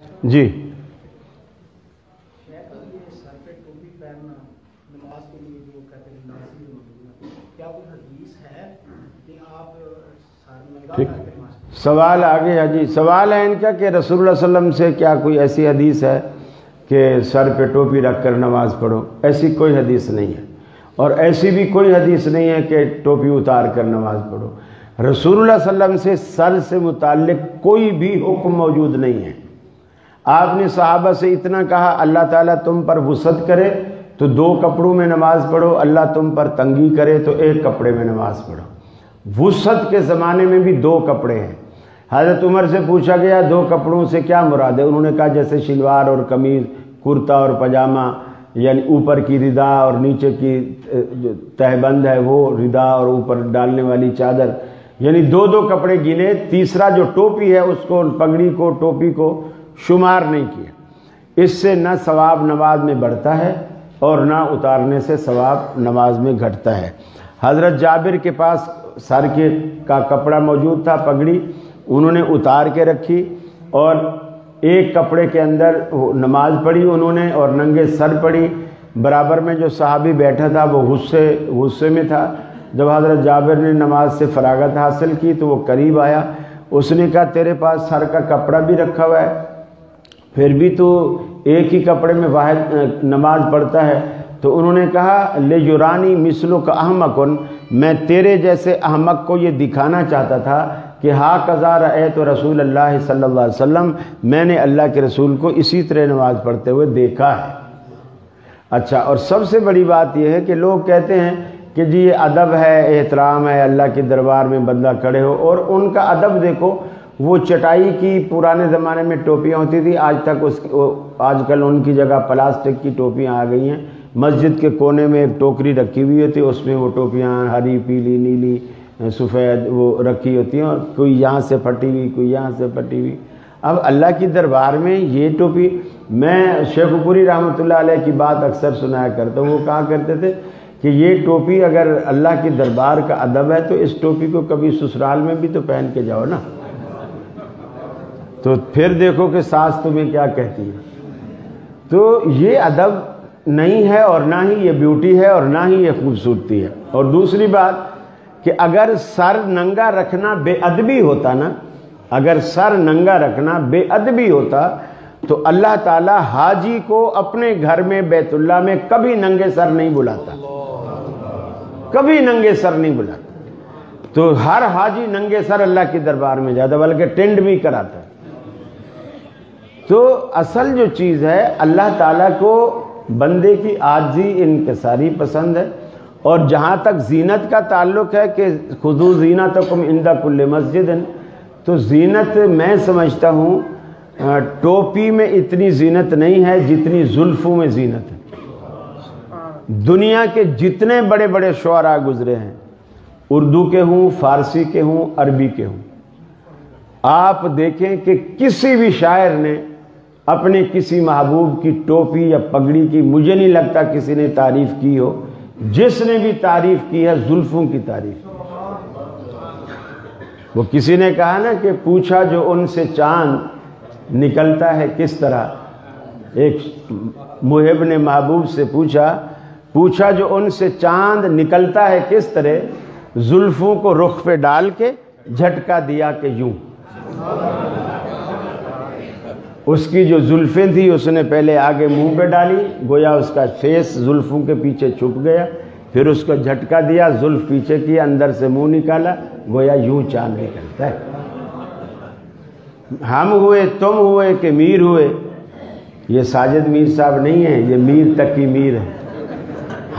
جی سر پہ ٹوپی پہننا نماز کے لیے جو کہتے ہیں لازمی ہونا، کیا کوئی حدیث ہے کہ آپ سر ننگا کر کے نماز؟ سوال آگے ہے جی، سوال ہے ان کا کہ رسول اللہ صلی اللہ علیہ وسلم سے کیا کوئی ایسی حدیث ہے کہ سر پہ ٹوپی رکھ کر نماز پڑھو؟ ایسی کوئی حدیث نہیں ہے، اور ایسی بھی کوئی حدیث نہیں ہے کہ ٹوپی اتار کر نماز پڑھو۔ رسول اللہ صلی اللہ علیہ وسلم سے سر سے متعلق کوئی بھی حکم موجود نہیں ہے۔ آپ نے صحابہ سے اتنا کہا اللہ تعالیٰ تم پر وسعت کرے تو 2 کپڑوں میں نماز پڑھو، اللہ تم پر تنگی کرے تو 1 کپڑے میں نماز پڑھو۔ وسعت کے زمانے میں بھی 2 کپڑے ہیں۔ حضرت عمر سے پوچھا گیا 2 کپڑوں سے کیا مراد ہے؟ انہوں نے کہا جیسے شلوار اور قمیض، کرتا اور پاجامہ، یعنی اوپر کی ردا اور نیچے کی تہبند ہے وہ ردا، اور اوپر ڈالنے والی چادر، یعنی 2 کپڑے گنے۔ تیسرا جو ٹوپی ہے اس کو، پگڑی کو، ٹوپی کو شمار نہیں کیا۔ اس سے نہ ثواب نماز میں بڑھتا ہے اور نہ اتارنے سے ثواب نماز میں گھٹتا ہے۔ حضرت جابر کے پاس سر کا کپڑا موجود تھا، پگڑی، انہوں نے اتار کے رکھی اور 1 کپڑے کے اندر نماز پڑھی انہوں نے اور ننگے سر پڑھی۔ برابر میں جو صحابی بیٹھا تھا وہ غصے میں تھا۔ جب حضرت جابر نے نماز سے فراغت حاصل کی تو وہ قریب آیا، اس نے کہا تیرے پاس سر کا کپڑا بھی رکھا ہوا ہے، پھر بھی تو ایک ہی کپڑے میں واحد نماز پڑھتا ہے؟ تو انہوں نے کہا لیجرانی مثلک احمقن، میں تیرے جیسے احمق کو یہ دکھانا چاہتا تھا کہ ہاکذا رأیت رسول اللہ صلی اللہ علیہ وسلم، میں نے اللہ کے رسول کو اسی طرح نماز پڑھتے ہوئے دیکھا ہے۔ اچھا، اور سب سے بڑی بات یہ ہے کہ لوگ کہتے ہیں کہ جی یہ ادب ہے، احترام ہے، اللہ کے دربار میں بندہ کھڑے ہو، اور ان کا ادب دیکھو، وہ چٹائی کی پرانے زمانے میں ٹوپیاں ہوتی تھی، آج کل ان کی جگہ پلاسٹک کی ٹوپیاں آ گئی ہیں۔ مسجد کے کونے میں ایک ٹوکری رکھی ہوئی ہوتی ہے، اس میں وہ ٹوپیاں ہری، پیلی، نیلی، سفید وہ رکھی ہوتی ہیں، اور کوئی یہاں سے پھٹی ہوئی، کوئی یہاں سے پھٹی ہوئی۔ اب اللہ کی دربار میں یہ ٹوپی، میں شیخ پوری رحمۃ اللہ علیہ کی بات اکثر سنایا کرتا ہوں، وہ کہا کرتے تھے کہ یہ ٹوپی اگر اللہ کی دربار کا ادب ہے تو اس ٹوپی کو کبھی سسرال میں بھی تو پہن کے جاؤ نا، تو پھر دیکھو کہ ساس تمہیں کیا کہتی ہے۔ تو یہ ادب نہیں ہے، اور نہ ہی یہ بیوٹی ہے، اور نہ ہی یہ خوبصورتی ہے۔ اور دوسری بات کہ اگر سر ننگا رکھنا بے ادبی ہوتا نا، اگر سر ننگا رکھنا بے ادبی ہوتا تو اللہ تعالیٰ حاجی کو اپنے گھر میں بیت اللہ میں کبھی ننگے سر نہیں بلاتا، کبھی ننگے سر نہیں بلاتا۔ تو ہر حاجی ننگے سر اللہ کی دربار میں جاتا، بلکہ ٹینڈ بھی کراتا ہے۔ تو اصل جو چیز ہے، اللہ تعالیٰ کو بندے کی عاجزی انکساری پسند ہے، اور جہاں تک زینت کا تعلق ہے کہ خذوا زینتکم عند کل مسجد، تو زینت میں سمجھتا ہوں ٹوپی میں اتنی زینت نہیں ہے جتنی زلفوں میں زینت ہے۔ دنیا کے جتنے بڑے بڑے شعراء گزرے ہیں، اردو کے ہوں، فارسی کے ہوں، عربی کے ہوں، آپ دیکھیں کہ کسی بھی شاعر نے اپنے کسی محبوب کی ٹوپی یا پگڑی کی، مجھے نہیں لگتا کسی نے تعریف کی ہو۔ جس نے بھی تعریف کی ہے زلفوں کی تعریف۔ وہ کسی نے کہا نا کہ پوچھا جو ان سے چاند نکلتا ہے کس طرح، ایک محب نے محبوب سے پوچھا جو ان سے چاند نکلتا ہے کس طرح، زلفوں کو رخ پہ ڈال کے جھٹکا دیا کہ یوں۔ اس کی جو زلفیں تھی اس نے پہلے آگے منہ پہ ڈالی، گویا اس کا فیس زلفوں کے پیچھے چھپ گیا، پھر اس کو جھٹکا دیا، زلف پیچھے کی، اندر سے منہ نکالا، گویا یوں چاند نکلتا ہے۔ ہم ہوئے، تم ہوئے کہ میر ہوئے، یہ ساجد میر صاحب نہیں ہیں، یہ میر تقی میر ہے۔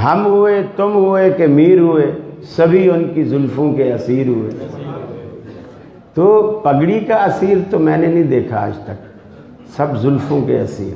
ہم ہوئے، تم ہوئے کہ میر ہوئے، سبھی ان کی زلفوں کے اسیر ہوئے۔ تو پگڑی کا اسیر تو میں نے نہیں دیکھا آج تک، سب زلفوں کے اسیر۔